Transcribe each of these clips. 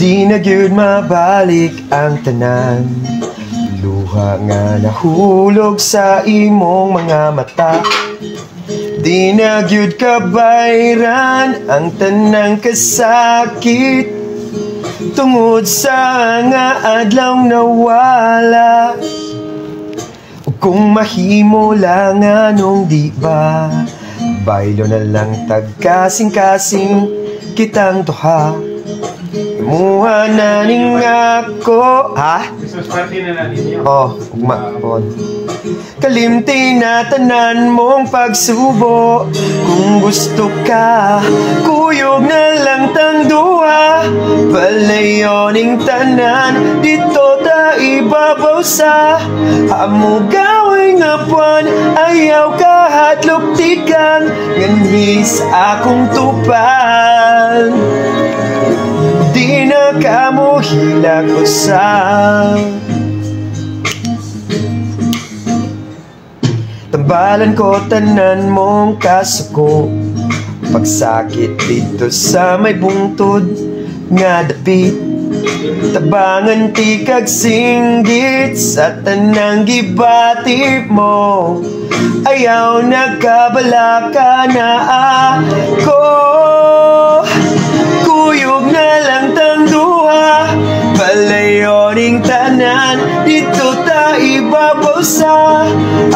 Di na gyud mabalik ang tanan, luha nga nahulog sa imong mga mata. Di na gyud kabayran ang tanang kasakit, tungod sa nga adlaw nawala. Ug kung mahimo lang anong di ba, baylo na lang tagkasing-kasing kitang duha. Imuha na ning ako. Ha? Christmas party na natin yun. Oh, ugma. Kalimti na tanan mong pagsubo. Kung gusto ka, kuyog na lang tang duha. Palayo ning tanan, dito ta ibabaw sa amo gaway nga buwan. Ayaw ka hatlok tikang nganhis akong tupan. Di na kamo hilag usap. Tambalan ko tanan mong kasuko, pagsakit dito sa may bungtod nga dapit. Tabangan ti kag singgit sa tanang gibatip mo. Ayaw nagkabala ka na ako. Kuyog na lang tang duha, palayo ning tanan, dito ta ibabaw sa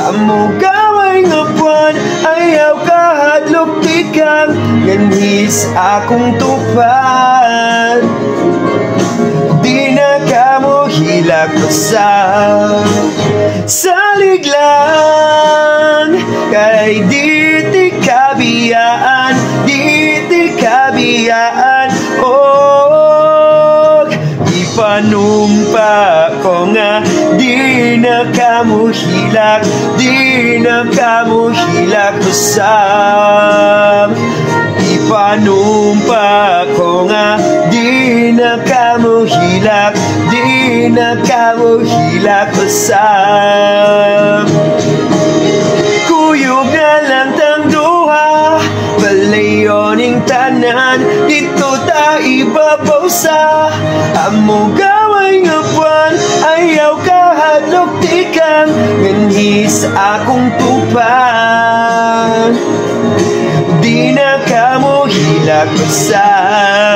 amo gaway nga buwan. Ayaw ka hadlok tikang nganhis akong tupan. Di na kamo hilag usap. Salig lang kay di ti kabiyaan, di ti kabiyaan. Og ipanumpa ko nga di na kamo hilag, di na kamo hilag usap. Ipanumpa ko nga di na kamo hilag, di na kamo hilag usap. Kuyog na lang tang duha, palayo ning tanan, dito ta ibabaw sa amo gaway nga buwan. Ayaw ka hadlok tikang nganhis akong tupan. Di na kamo hilag usap.